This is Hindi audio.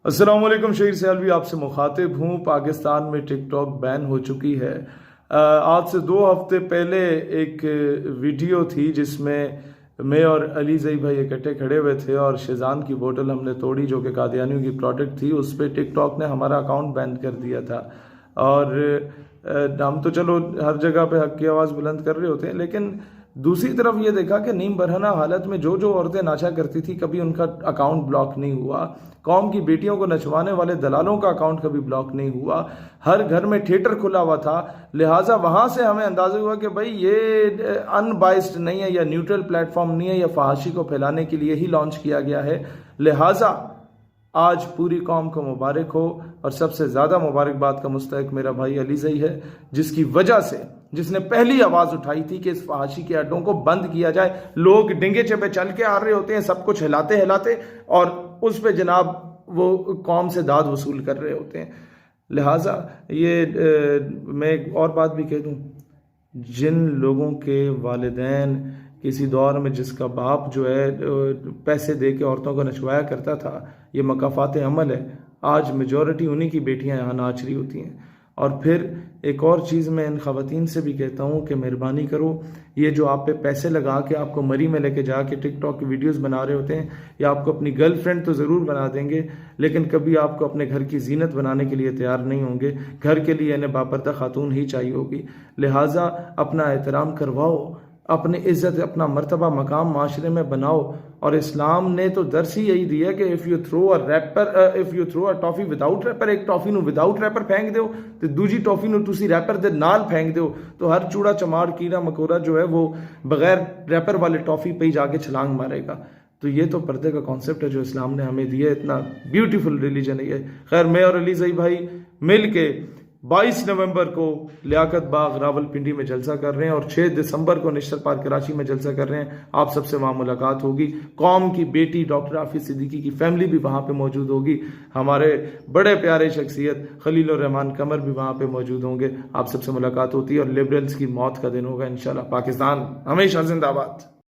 अस्सलाम वालेकुम। शहीर सैलवी आपसे मुखातिब हूँ। पाकिस्तान में टिकटॉक बैन हो चुकी है। आज से 2 हफ्ते पहले एक वीडियो थी जिसमें मैं और अली जई भाई इकट्ठे खड़े हुए थे और शेजान की बोतल हमने तोड़ी जो कि कादियानियों की प्रोडक्ट थी। उस पर टिकटॉक ने हमारा अकाउंट बैन कर दिया था। और हम तो चलो हर जगह पे हक की आवाज़ बुलंद कर रहे होते हैं, लेकिन दूसरी तरफ ये देखा कि नीम बरहना हालत में जो जो औरतें नाचा करती थी कभी उनका अकाउंट ब्लॉक नहीं हुआ। कौम की बेटियों को नचवाने वाले दलालों का अकाउंट कभी ब्लॉक नहीं हुआ। हर घर में थिएटर खुला हुआ था। लिहाजा वहां से हमें अंदाजा हुआ कि भाई ये अनबाइस्ड नहीं है या न्यूट्रल प्लेटफॉर्म नहीं है, या फहाशी को फैलाने के लिए ही लॉन्च किया गया है। लिहाजा आज पूरी कौम को मुबारक हो, और सबसे ज़्यादा मुबारकबाद का मुस्तहिक मेरा भाई अली जई है, जिसकी वजह से जिसने पहली आवाज़ उठाई थी कि इस फहाशी के अड्डों को बंद किया जाए। लोग डिंगे चपे चल के आ रहे होते हैं सब कुछ हिलाते हिलाते, और उस पे जनाब वो कौम से दाद वसूल कर रहे होते हैं। लिहाजा मैं एक और बात भी कह दूँ, जिन लोगों के वालिदैन किसी दौर में जिसका बाप जो है पैसे दे के औरतों को नचवाया करता था, ये मकाफात अमल है। आज मेजॉरिटी उन्हीं की बेटियां यहाँ नाच रही होती हैं। और फिर एक और चीज़ मैं इन ख़वातीन से भी कहता हूँ कि मेहरबानी करो, ये जो आप पे पैसे लगा के आपको मरी में लेके जाके टिकटॉक की वीडियोस बना रहे होते हैं, या आपको अपनी गर्लफ्रेंड तो ज़रूर बना देंगे, लेकिन कभी आपको अपने घर की जीनत बनाने के लिए तैयार नहीं होंगे। घर के लिए इन्हें बापर्दा खातून ही चाहिए होगी। लिहाजा अपना एहतराम करवाओ, अपनी इज्जत अपना मर्तबा मकाम माशरे में बनाओ। और इस्लाम ने तो दर्स ही यही दिया कि if you throw a toffee without wrapper, एक टॉफी नू विदाउट रैपर फेंक दो तो दूजी टॉफी नू तुसी रैपर दे नाल फेंक दो, तो हर चूड़ा चमार कीड़ा मकोरा जो है वो बगैर रैपर वाले टॉफी पे ही जाके छलांग मारेगा। तो ये तो पर्दे का कॉन्सेप्ट है जो इस्लाम ने हमें दिया। इतना ब्यूटीफुल रिलीजन है ये। खैर, मैं और अली जई भाई मिल के 22 नवंबर को लियाकत बाग रावलपिंडी में जलसा कर रहे हैं, और 6 दिसंबर को निश्तर पार्क कराची में जलसा कर रहे हैं। आप सबसे वहाँ मुलाकात होगी। कौम की बेटी डॉक्टर हाफिज सिद्दीकी की फैमिली भी वहाँ पे मौजूद होगी। हमारे बड़े प्यारे शख्सियत खलील और रहमान कमर भी वहाँ पे मौजूद होंगे। आप सबसे मुलाकात होती है और लिबरल्स की मौत का दिन होगा इंशाल्लाह। पाकिस्तान हमेशा जिंदाबाद।